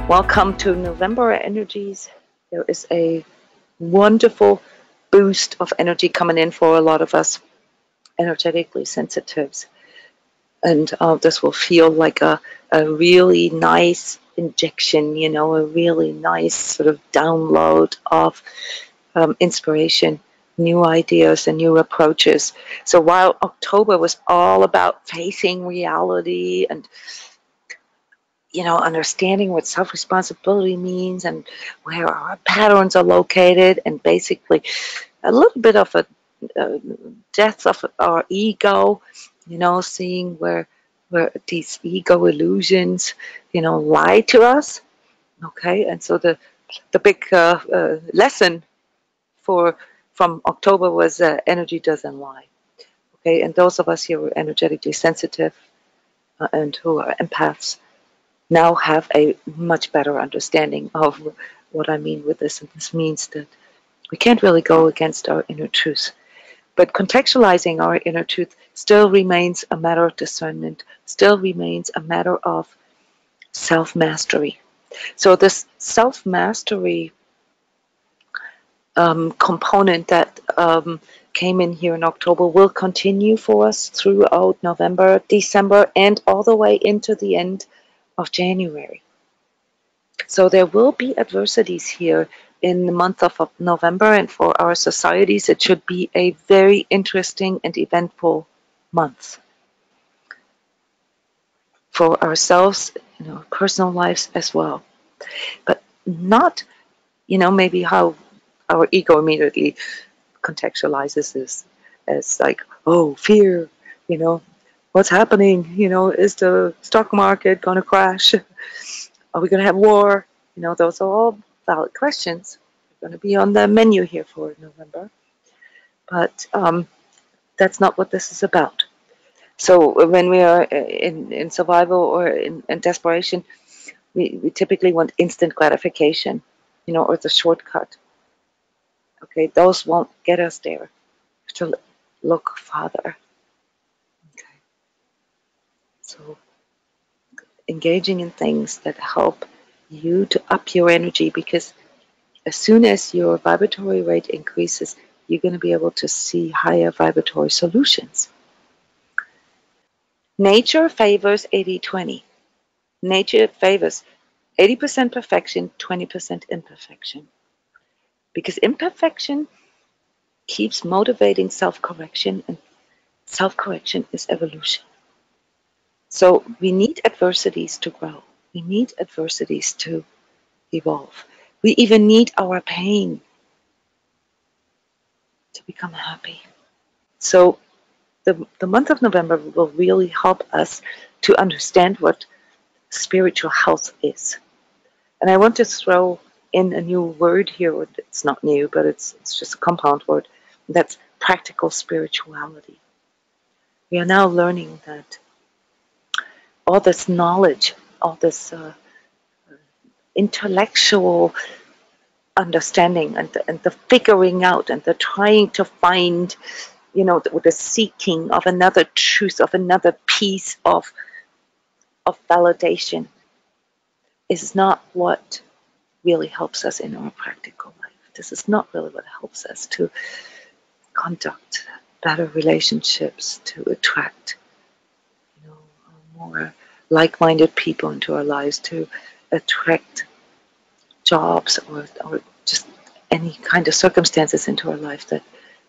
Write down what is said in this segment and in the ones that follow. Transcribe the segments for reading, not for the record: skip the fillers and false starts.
Welcome to November Energies. There is a wonderful boost of energy coming in for a lot of us energetically sensitives. And this will feel like a really nice injection, you know, a really nice sort of download of inspiration, new ideas and new approaches. So while October was all about facing reality and understanding what self-responsibility means and where our patterns are located, and basically a little bit of a death of our ego, seeing where these ego illusions, lie to us. Okay, and so the big lesson from October was energy doesn't lie. Okay, and those of us here who are energetically sensitive and who are empaths now have a much better understanding of what I mean with this. And this means that we can't really go against our inner truth. But contextualizing our inner truth still remains a matter of discernment, still remains a matter of self-mastery. So this self-mastery component that came in here in October will continue for us throughout November, December, and all the way into the end of January. So there will be adversities here in the month of November, and for our societies it should be a very interesting and eventful month. For ourselves, personal lives as well. But not, maybe how our ego immediately contextualizes this as like, oh, fear, what's happening? Is the stock market going to crash? Are we going to have war? Those are all valid questions. They're going to be on the menu here for November. But that's not what this is about. So when we are in survival or in desperation, we typically want instant gratification, or the shortcut. Okay, those won't get us there. We have to look farther. Okay. So engaging in things that help you to up your energy, because as soon as your vibratory rate increases, you're going to be able to see higher vibratory solutions. Nature favors 80-20. Nature favors 80% perfection, 20% imperfection. Because imperfection keeps motivating self-correction, and self-correction is evolution. So we need adversities to grow. We need adversities to evolve. We even need our pain to become happy. So the month of November will really help us to understand what spiritual health is. And I want to throw in a new word here. It's not new, but it's just a compound word. That's practical spirituality. We are now learning that all this knowledge, all this intellectual understanding and the figuring out and the trying to find, the seeking of another truth, of another piece of validation is not what really helps us in our practical life. This is not really what helps us to conduct better relationships, to attract more like-minded people into our lives, to attract jobs or just any kind of circumstances into our life that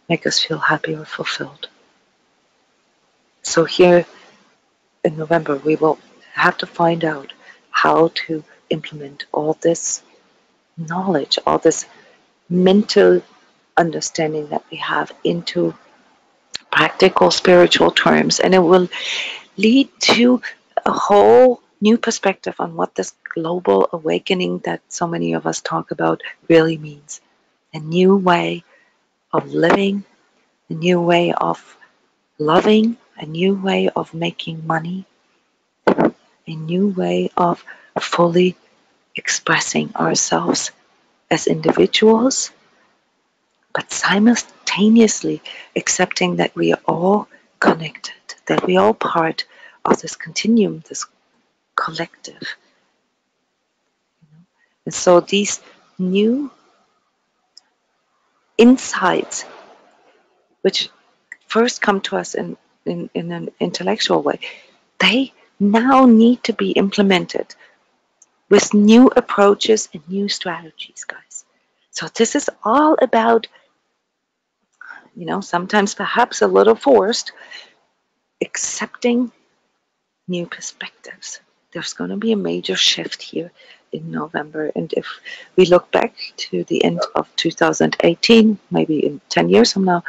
make us feel happy or fulfilled. So here in November, we will have to find out how to implement all this knowledge, all this mental understanding that we have into practical spiritual terms, and it will lead to a whole new perspective on what this global awakening that so many of us talk about really means. A new way of living, a new way of loving, a new way of making money, a new way of fully expressing ourselves as individuals, but simultaneously accepting that we are all connected, that we are all part of this continuum, this collective. And so these new insights, which first come to us in an intellectual way, they now need to be implemented with new approaches and new strategies, guys. So this is all about, sometimes perhaps a little forced, accepting new perspectives. There's going to be a major shift here in November. And if we look back to the end of 2018, maybe in 10 years from now,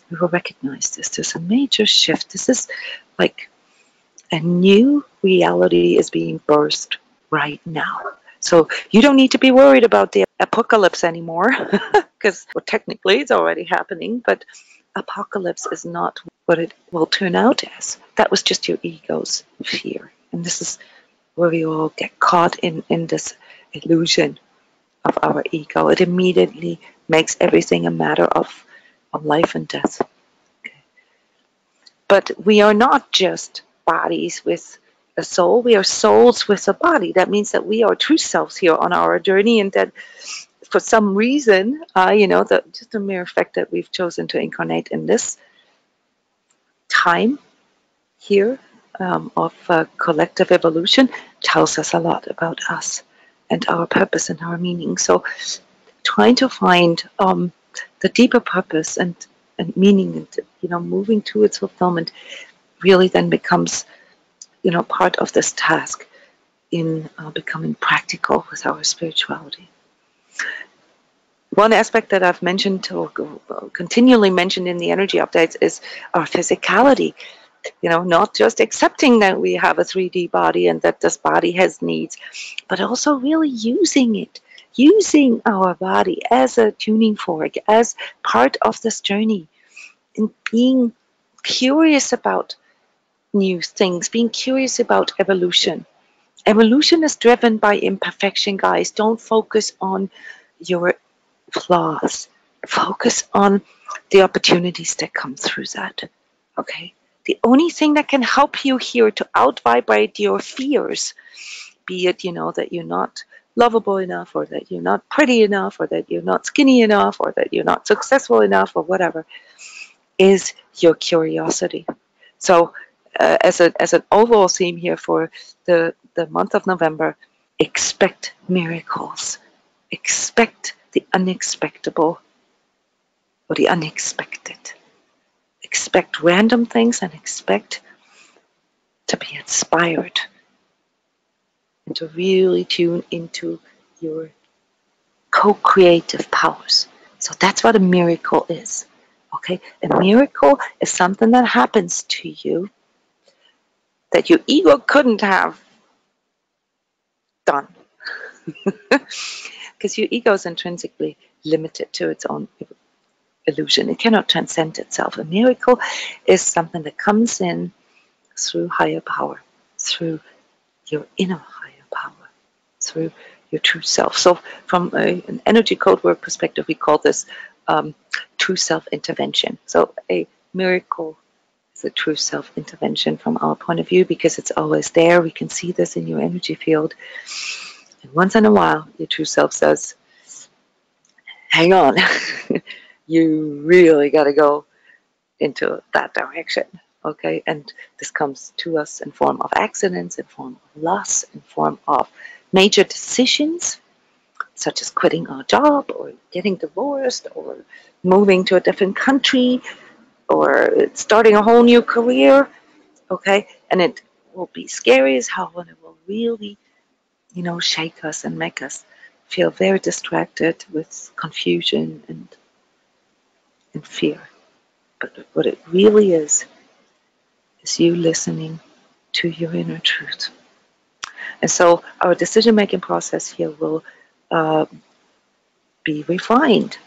we will recognize this. There's a major shift. This is like a new reality is being birthed right now. So you don't need to be worried about the apocalypse anymore, because technically it's already happening, but apocalypse is not what it will turn out as. That was just your ego's fear. And this is where we all get caught in this illusion of our ego. It immediately makes everything a matter of life and death. Okay. But we are not just bodies with a soul. We are souls with a body. That means that we are true selves here on our journey, and that for some reason, just the mere fact that we've chosen to incarnate in this time here of collective evolution tells us a lot about us and our purpose and our meaning. So trying to find the deeper purpose and meaning, and moving to its fulfillment really then becomes part of this task in becoming practical with our spirituality. One aspect that I've mentioned or continually mentioned in the energy updates is our physicality. Not just accepting that we have a 3D body and that this body has needs, but also really using it, using our body as a tuning fork, as part of this journey, and being curious about new things, being curious about evolution. Evolution is driven by imperfection, guys. Don't focus on your flaws. Focus on the opportunities that come through that. Okay? The only thing that can help you here to out-vibrate your fears, be it, that you're not lovable enough, or that you're not pretty enough, or that you're not skinny enough, or that you're not successful enough, or whatever, is your curiosity. So as an overall theme here for the month of November, expect miracles. Expect the unexpectable or the unexpected. Expect random things and expect to be inspired and to really tune into your co-creative powers. So that's what a miracle is. Okay? A miracle is something that happens to you that your ego couldn't have done. Because your ego is intrinsically limited to its own illusion. It cannot transcend itself. A miracle is something that comes in through higher power, through your inner higher power, through your true self. So from an energy code word perspective, we call this true self-intervention. So a miracle is a true self-intervention from our point of view, because it's always there. We can see this in your energy field. And once in a while, your true self says, hang on, you really got to go into that direction. Okay, and this comes to us in form of accidents, in form of loss, in form of major decisions, such as quitting our job, or getting divorced, or moving to a different country, or starting a whole new career. Okay, and it will be scary as hell, and it will really, shake us and make us feel very distracted with confusion and fear. But what it really is you listening to your inner truth. And so our decision-making process here will be refined,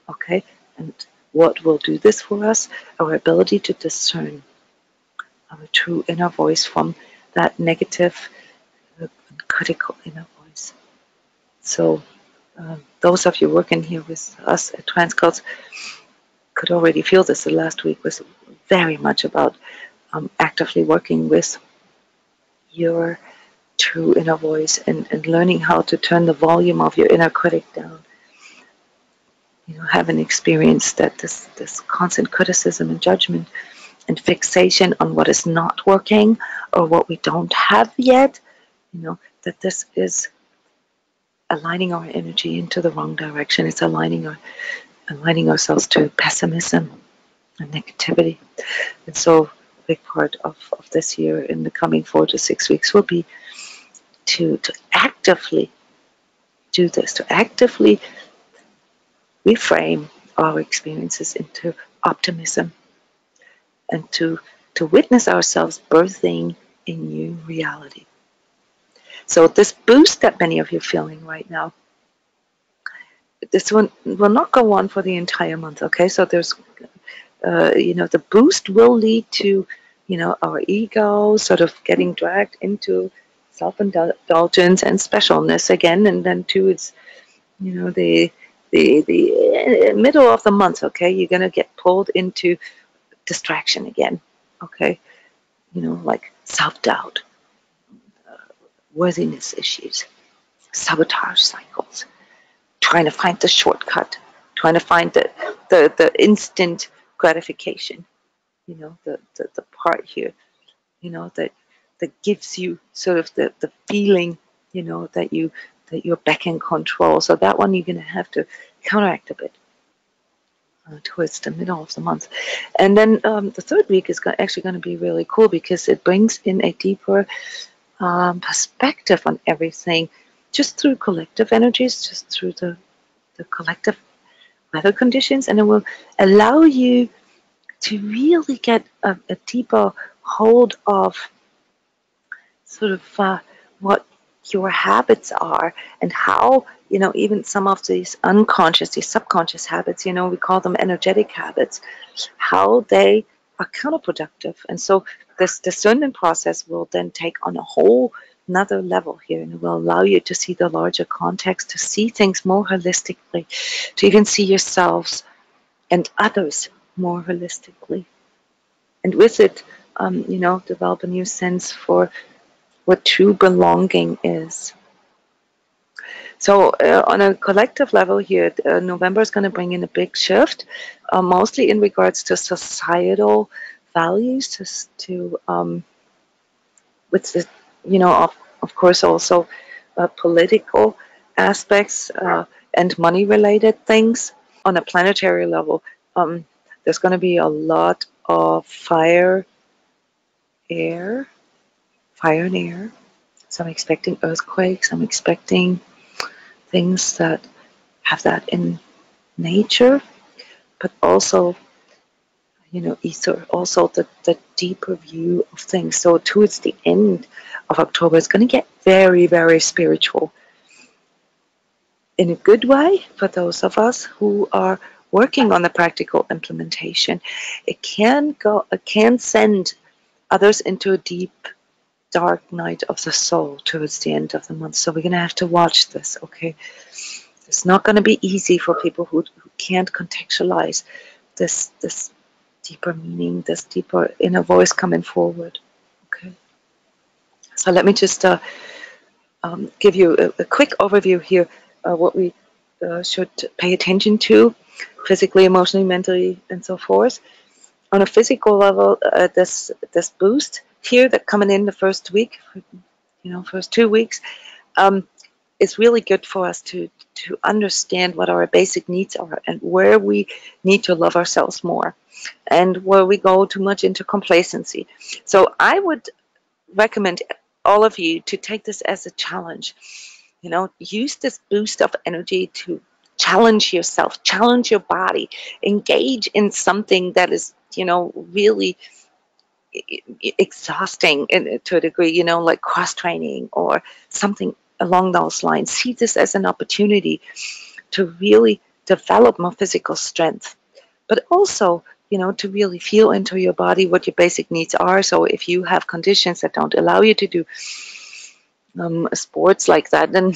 okay? And what will do this for us? Our ability to discern our true inner voice from that negative, critical inner voice. So those of you working here with us at transCODES could already feel this. The last week was very much about actively working with your true inner voice, and learning how to turn the volume of your inner critic down. Having experienced that this constant criticism and judgment and fixation on what is not working or what we don't have yet, that this is aligning our energy into the wrong direction. It's aligning ourselves to pessimism and negativity. And so a big part of this year in the coming 4 to 6 weeks will be to actively do this, to actively reframe our experiences into optimism, and to witness ourselves birthing a new reality. So this boost that many of you are feeling right now, this one will not go on for the entire month, okay? So there's, the boost will lead to, our ego sort of getting dragged into self-indulgence and specialness again, and then too, it's, the middle of the month, okay? You're gonna get pulled into distraction again, okay? Like self-doubt, worthiness issues, sabotage cycles, trying to find the shortcut, trying to find the instant gratification, the part here, that gives you sort of the feeling, that you're back in control. So that one you're going to have to counteract a bit towards the middle of the month. And then the third week is actually going to be really cool, because it brings in a deeper perspective on everything, just through collective energies, just through the collective weather conditions, and it will allow you to really get a deeper hold of sort of what your habits are, and how, even some of these unconscious, these subconscious habits, we call them energetic habits, how they are counterproductive. And so this discernment process will then take on a whole another level here, and it will allow you to see the larger context, to see things more holistically, to even see yourselves and others more holistically. And with it, develop a new sense for what true belonging is. So on a collective level here, November is going to bring in a big shift, mostly in regards to societal values, with the, of course also political aspects and money-related things. On a planetary level, there's going to be a lot of fire and air. So I'm expecting earthquakes. I'm expecting things that have that in nature, but also, ether, also the deeper view of things. So towards the end of October, it's going to get very, very spiritual in a good way for those of us who are working on the practical implementation. It can send others into a deep, dark night of the soul towards the end of the month. So we're going to have to watch this, okay? It's not going to be easy for people who can't contextualize this deeper meaning, this deeper inner voice coming forward, okay? So let me just give you a quick overview here, what we should pay attention to, physically, emotionally, mentally, and so forth. On a physical level, this boost here that coming in the first week, first 2 weeks, is really good for us to understand what our basic needs are, and where we need to love ourselves more, and where we go too much into complacency. So I would recommend all of you to take this as a challenge. Use this boost of energy to challenge yourself, challenge your body, engage in something that is, really exhausting to a degree, like cross training or something along those lines. See this as an opportunity to really develop more physical strength, but also, to really feel into your body what your basic needs are. So if you have conditions that don't allow you to do sports like that, then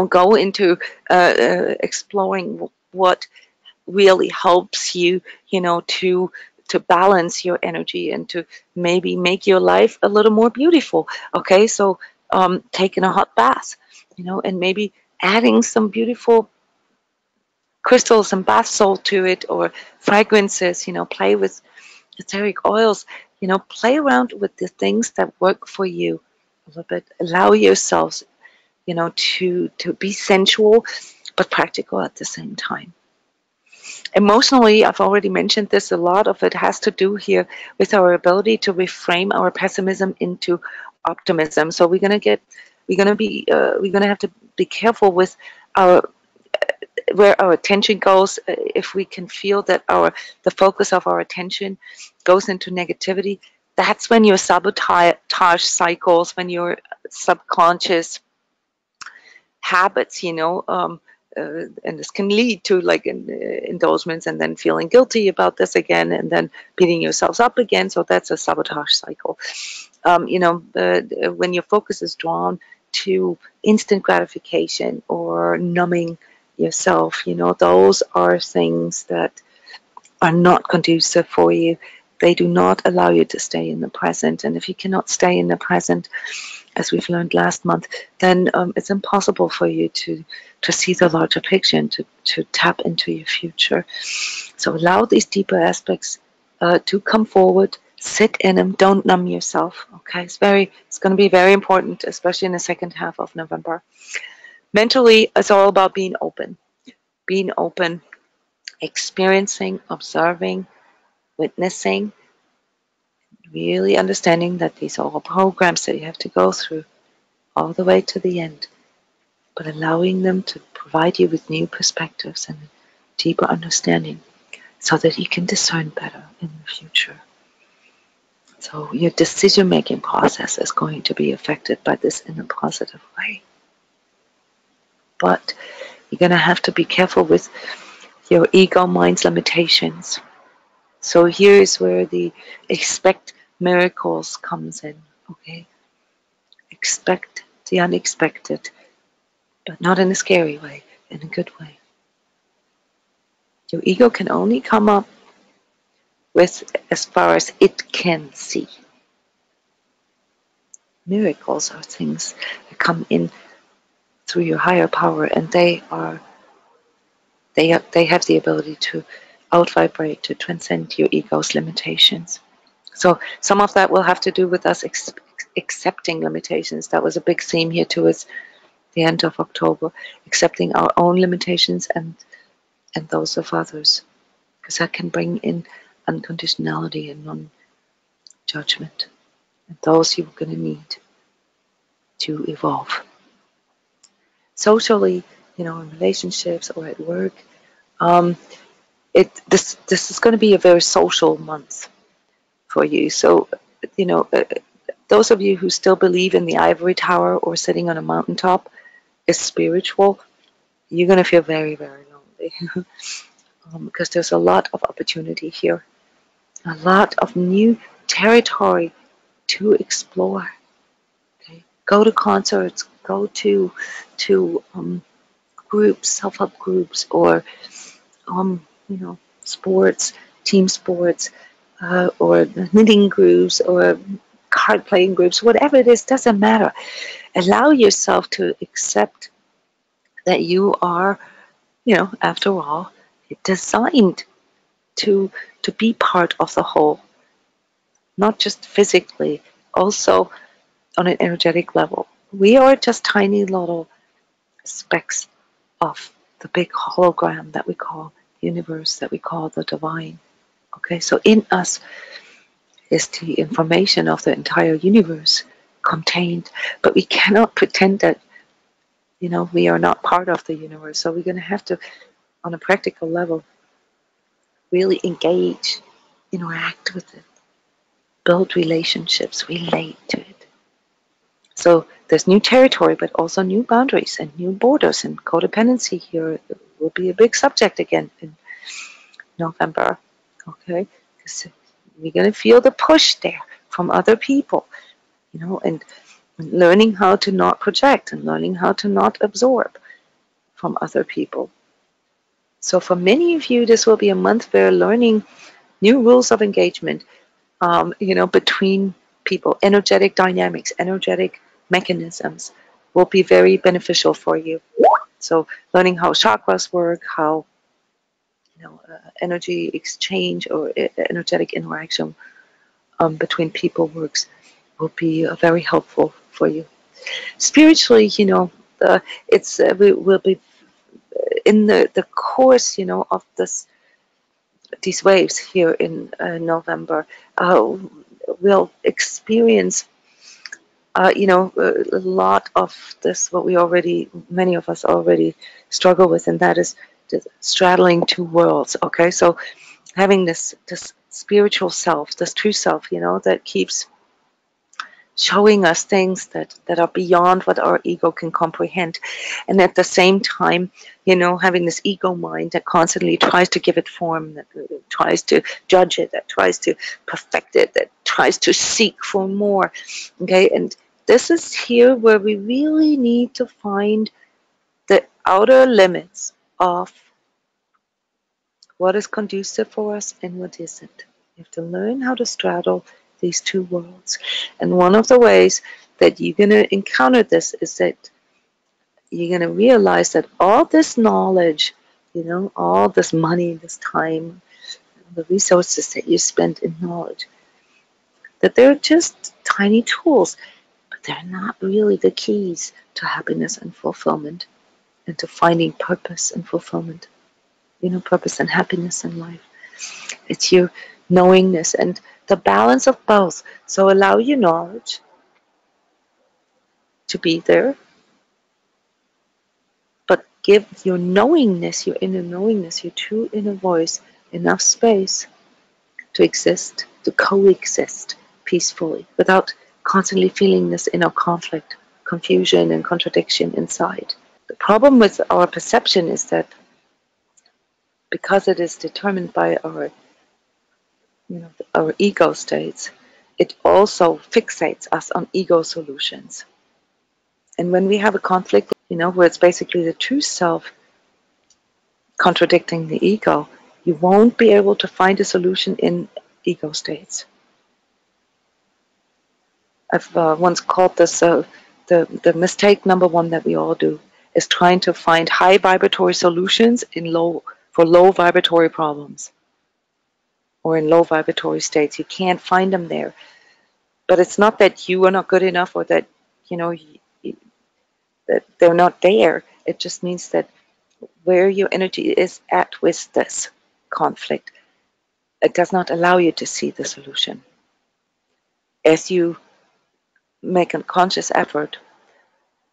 go into exploring what really helps you, to balance your energy and to maybe make your life a little more beautiful. Okay, so taking a hot bath, and maybe adding some beautiful crystals and bath salt to it, or fragrances, play with etheric oils, play around with the things that work for you a little bit. Allow yourselves, to be sensual but practical at the same time. Emotionally, I've already mentioned this, a lot of it has to do here with our ability to reframe our pessimism into optimism. So we're gonna have to be careful with our where our attention goes. If we can feel that the focus of our attention goes into negativity, that's when your sabotage cycles, when your subconscious habits, and this can lead to like indulgements, and then feeling guilty about this again, and then beating yourselves up again. So that's a sabotage cycle. When your focus is drawn to instant gratification or numbing yourself, those are things that are not conducive for you. They do not allow you to stay in the present. And if you cannot stay in the present, as we've learned last month, then it's impossible for you to see the larger picture and to tap into your future. So allow these deeper aspects to come forward. Sit in them. Don't numb yourself. Okay, it's going to be very important, especially in the second half of November. Mentally, it's all about being open, experiencing, observing, witnessing, really understanding that these are all programs that you have to go through all the way to the end, but allowing them to provide you with new perspectives and deeper understanding so that you can discern better in the future. So your decision-making process is going to be affected by this in a positive way. But you're going to have to be careful with your ego mind's limitations. So here's where the expect miracles comes in, okay? Expect the unexpected, but not in a scary way, in a good way. Your ego can only come up with as far as it can see. Miracles are things that come in through your higher power, and they have the ability to out-vibrate, to transcend your ego's limitations. So some of that will have to do with us accepting limitations. That was a big theme here towards the end of October, accepting our own limitations and those of others, because that can bring in unconditionality and non-judgment, and those you're going to need to evolve. Socially, in relationships or at work, this is going to be a very social month for you. So, those of you who still believe in the ivory tower or sitting on a mountaintop is spiritual, you're going to feel very, very lonely because there's a lot of opportunity here, a lot of new territory to explore. Okay? Go to concerts, go to groups, self-help groups, or sports, team sports, or knitting groups, or card playing groups, whatever it is, doesn't matter. Allow yourself to accept that you are, after all, designed to be part of the whole, not just physically, also on an energetic level. We are just tiny little specks of the big hologram that we call the universe, that we call the divine. Okay, so in us is the information of the entire universe contained, but we cannot pretend that we are not part of the universe. So we're going to have to, on a practical level, really engage, interact with it, build relationships, relate to it. So there's new territory, but also new boundaries and new borders, and codependency here will be a big subject again in November. Okay, because we're going to feel the push there from other people, and learning how to not project and learning how to not absorb from other people. So for many of you, this will be a month where learning new rules of engagement, between people, energetic dynamics, energetic mechanisms will be very beneficial for you. So learning how chakras work, how energy exchange or energetic interaction between people works will be very helpful for you. Spiritually, it's we will be in the course, of these waves here in November. We'll experience, a lot of this, what many of us already struggle with, and that is straddling two worlds. Okay, so having this spiritual self, this true self, that keeps showing us things that are beyond what our ego can comprehend. And at the same time, having this ego mind that constantly tries to give it form, that tries to judge it, that tries to perfect it, that tries to seek for more. Okay, and this is here where we really need to find the outer limits of what is conducive for us and what isn't. You have to learn how to straddle these two worlds. And one of the ways that you're going to encounter this is that you're going to realize that all this knowledge, all this money, this time, the resources that you spend in knowledge, that they're just tiny tools, but they're not really the keys to happiness and fulfillment and to finding purpose and fulfillment, purpose and happiness in life. It's your knowingness and the balance of both. So allow your knowledge to be there, but give your knowingness, your inner knowingness, your true inner voice enough space to exist, to coexist peacefully without constantly feeling this inner conflict, confusion, and contradiction inside. The problem with our perception is that because it is determined by our ego states, it also fixates us on ego solutions. And when we have a conflict, where it's basically the true self contradicting the ego, you won't be able to find a solution in ego states. I've once called this the mistake number one that we all do is trying to find high vibratory solutions for low vibratory problems or in low vibratory states. You can't find them there. But it's not that you are not good enough or that, that they're not there. It just means that where your energy is at with this conflict, it does not allow you to see the solution. As you make a conscious effort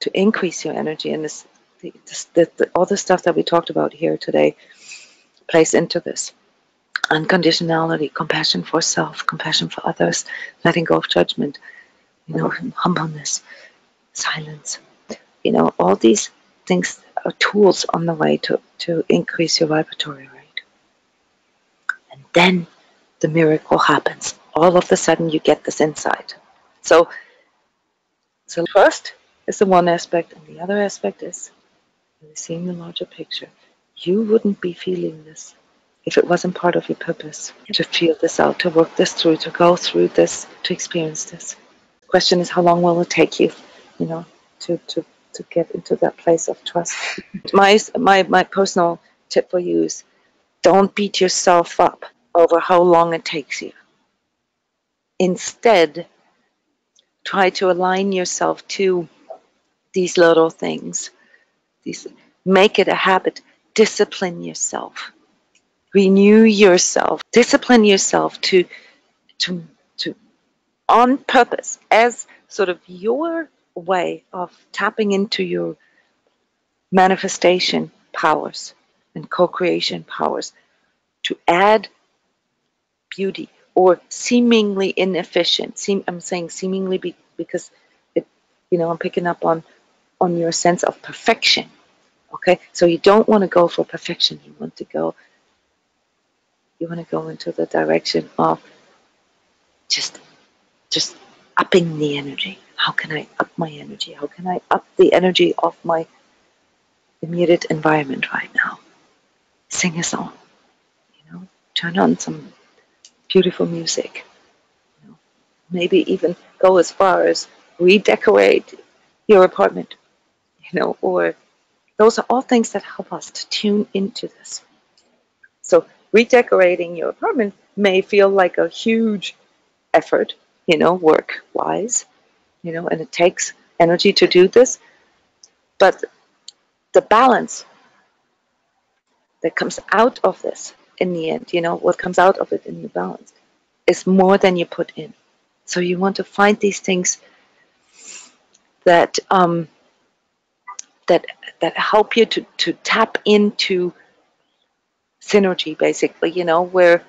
to increase your energy, and all the stuff that we talked about here today plays into this. Unconditionality, compassion for self, compassion for others, letting go of judgment, humbleness, silence. All these things are tools on the way to increase your vibratory rate. And then the miracle happens. All of a sudden you get this insight. So trust is the one aspect, and the other aspect is seeing the larger picture. You wouldn't be feeling this if it wasn't part of your purpose to feel this out, to work this through, to go through this, to experience this. The question is, how long will it take you, to get into that place of trust? My personal tip for you is don't beat yourself up over how long it takes you. Instead, try to align yourself to these little things. Make it a habit. Discipline yourself. Renew yourself. Discipline yourself to on purpose as sort of your way of tapping into your manifestation powers and co-creation powers to add beauty or seemingly inefficient. I'm saying seemingly because I'm picking up on your sense of perfection. Okay, so you don't want to go for perfection. You want to go into the direction of just upping the energy. How can I up my energy? How can I up the energy of my immediate environment right now? Sing a song. Turn on some beautiful music. Maybe even go as far as redecorate your apartment, or those are all things that help us to tune into this. So redecorating your apartment may feel like a huge effort, work-wise, and it takes energy to do this, but the balance that comes out of this in the end, what comes out of it in the balance is more than you put in. So you want to find these things that that help you to tap into synergy, basically, where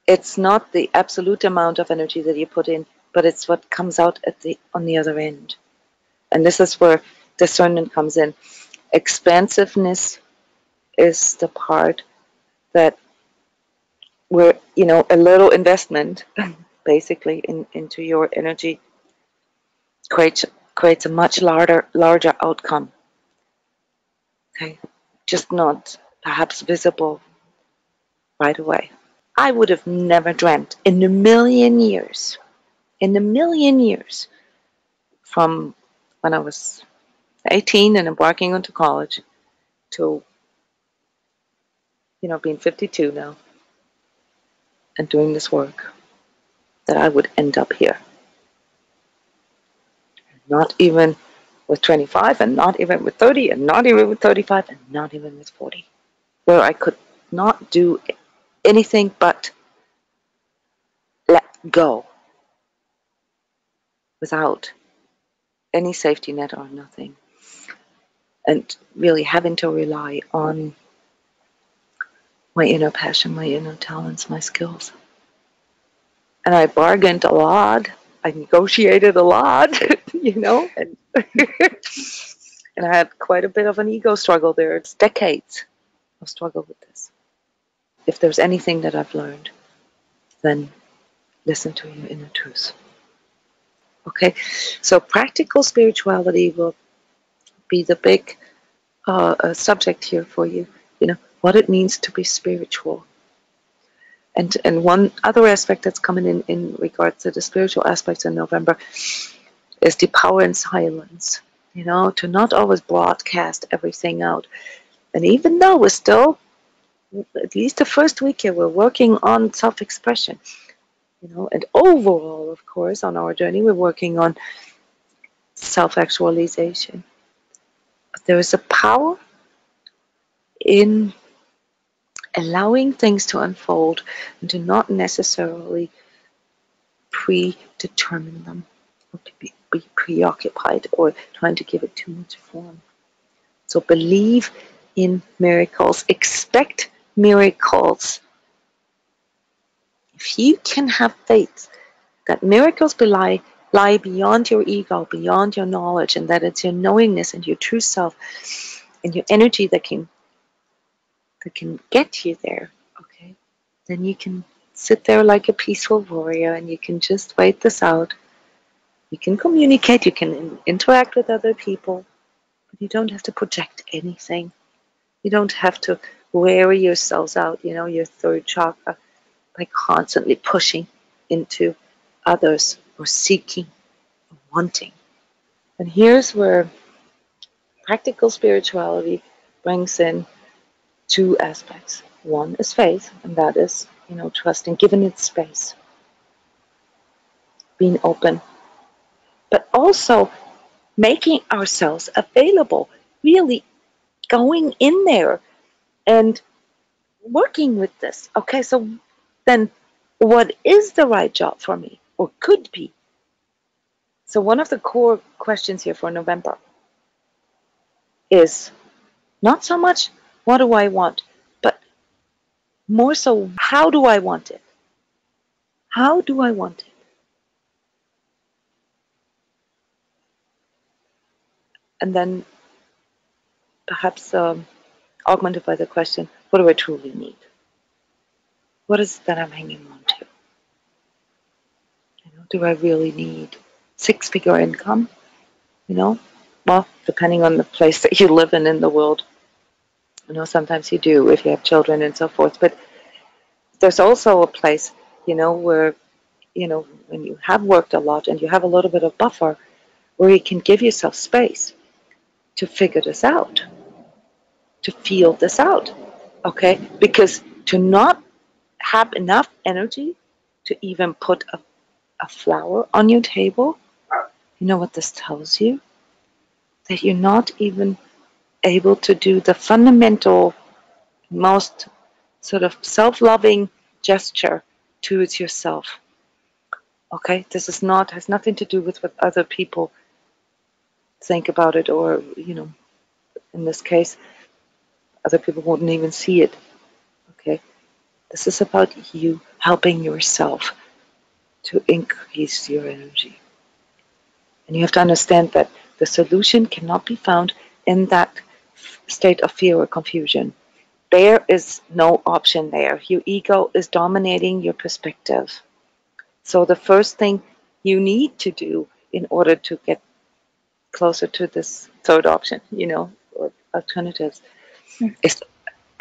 it's not the absolute amount of energy that you put in, but it's what comes out on the other end. And this is where discernment comes in. Expansiveness is the part that where, a little investment basically into your energy creates a much larger outcome. Okay, just not perhaps visible right away. I would have never dreamt in a million years, from when I was 18 and embarking onto college to, being 52 now and doing this work, that I would end up here. Not even with 25, and not even with 30, and not even with 35, and not even with 40, where I could not do anything but let go without any safety net or nothing, and really having to rely on my inner passion, my inner talents, my skills. And I bargained a lot. I negotiated a lot, and and I had quite a bit of an ego struggle there. It's decades of struggle with this. If there's anything that I've learned, then listen to your inner truth. Okay, so practical spirituality will be the big subject here for you. What it means to be spiritual. And one other aspect that's coming in regards to the spiritual aspects in November is the power in silence. To not always broadcast everything out. And even though we're still, at least the first week here, we're working on self-expression, and overall, of course, on our journey, we're working on self-actualization. But there is a power in allowing things to unfold and to not necessarily predetermine them, or to be preoccupied or trying to give it too much form. So believe in miracles, expect miracles. If you can have faith that miracles lie beyond your ego, beyond your knowledge, and that it's your knowingness and your true self and your energy that can get you there, okay, then you can sit there like a peaceful warrior and you can just wait this out. You can communicate, you can interact with other people, but you don't have to project anything. You don't have to wear yourselves out, your third chakra, by constantly pushing into others or seeking or wanting. And here's where practical spirituality brings in two aspects. One is faith, and that is, trusting, giving it space, being open, but also making ourselves available, really going in there and working with this. Okay, so then what is the right job for me, or could be? So one of the core questions here for November is not so much what do I want, but more so how do I want it? How do I want it? And then perhaps augmented by the question, what do I truly need? What is it that I'm hanging on to? Do I really need 6-figure income? Well, depending on the place that you live in the world, sometimes you do if you have children and so forth. But there's also a place, where, when you have worked a lot and you have a little bit of buffer, where you can give yourself space to figure this out, to feel this out, okay? Because to not have enough energy to even put a flower on your table, you know what this tells you? That you're not even able to do the fundamental, most sort of self-loving gesture towards yourself. Okay, this is not, has nothing to do with what other people think about it, or, you know, in this case, other people wouldn't even see it. Okay, this is about you helping yourself to increase your energy. And you have to understand that the solution cannot be found in that state of fear or confusion. There is no option there. Your ego is dominating your perspective. So the first thing you need to do in order to get closer to this third option, you know, or alternatives, is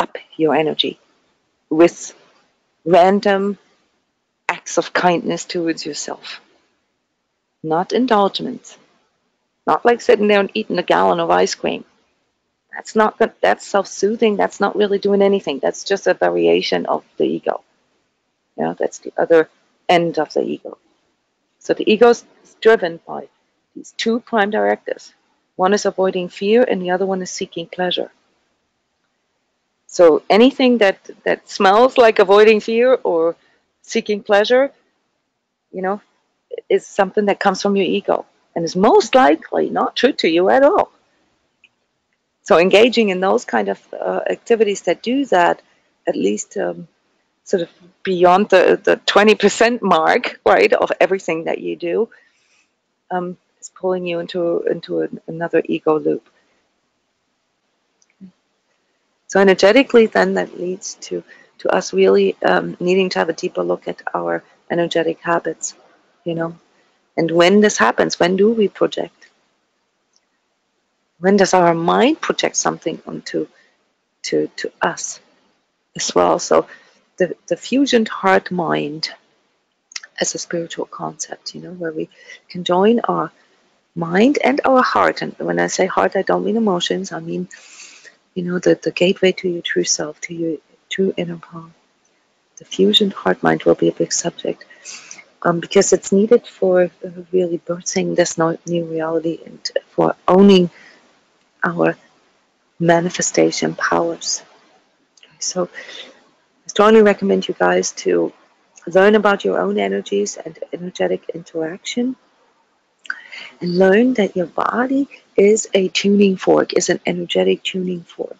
up your energy with random acts of kindness towards yourself. Not indulgence. Not like sitting there and eating a gallon of ice cream. That's not good. That's self-soothing. That's not really doing anything. That's just a variation of the ego. You know, that's the other end of the ego. So the ego is driven by these two prime directives. One is avoiding fear, and the other one is seeking pleasure. So anything that smells like avoiding fear or seeking pleasure, you know, is something that comes from your ego and is most likely not true to you at all. So engaging in those kind of activities that do that, at least sort of beyond the 20% mark, right, of everything that you do, is pulling you into another ego loop. So energetically, then that leads to us really needing to have a deeper look at our energetic habits, you know. And when this happens, when do we project? When does our mind project something onto to us as well? So the fusioned heart-mind as a spiritual concept, you know, where we can join our mind and our heart. And when I say heart, I don't mean emotions. I mean, you know, the gateway to your true self, to your true inner power. The fusion heart-mind will be a big subject because it's needed for really birthing this new reality and for owning our manifestation powers. Okay, so I strongly recommend you guys to learn about your own energies and energetic interaction, and learn that your body is a tuning fork, is an energetic tuning fork.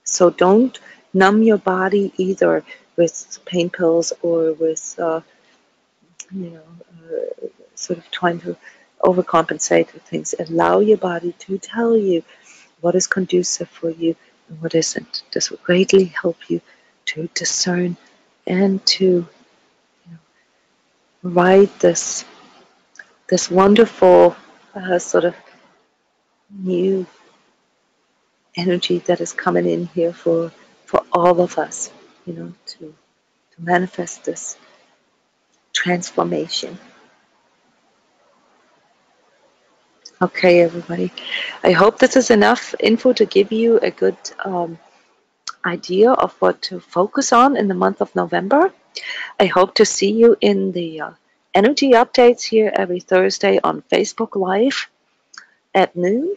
So don't numb your body either with pain pills or with, sort of trying to overcompensate with things. Allow your body to tell you what is conducive for you and what isn't. This will greatly help you to discern and to ride this wonderful sort of new energy that is coming in here for all of us, you know, to manifest this transformation. Okay, everybody. I hope this is enough info to give you a good idea of what to focus on in the month of November. I hope to see you in the energy updates here every Thursday on Facebook Live at noon.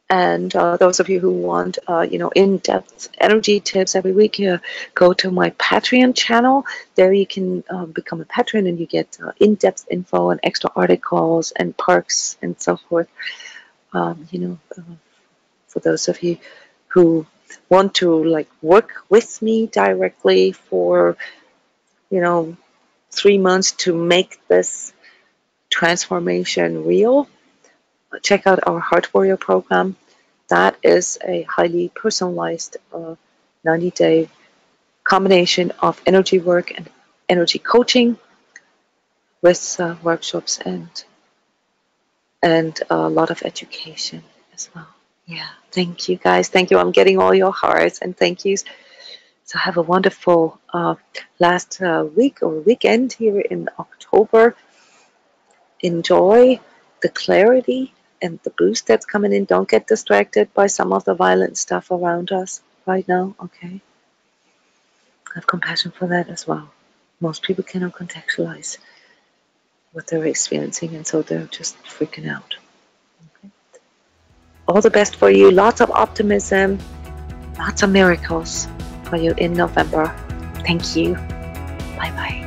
And those of you who want, in-depth energy tips every week, go to my Patreon channel. There you can become a patron, and you get in-depth info and extra articles and perks and so forth. For those of you who want to work with me directly for 3 months to make this transformation real, check out our Heart Warrior program. That is a highly personalized 90-day combination of energy work and energy coaching with workshops and a lot of education as well. Yeah, thank you guys. Thank you. I'm getting all your hearts, and thank you. So have a wonderful last week or weekend here in October. Enjoy the clarity and the boost that's coming in. Don't get distracted by some of the violent stuff around us right now, okay? Have compassion for that as well. Most people cannot contextualize what they're experiencing, and so they're just freaking out. Okay? All the best for you. Lots of optimism, lots of miracles for you in November. Thank you. Bye-bye.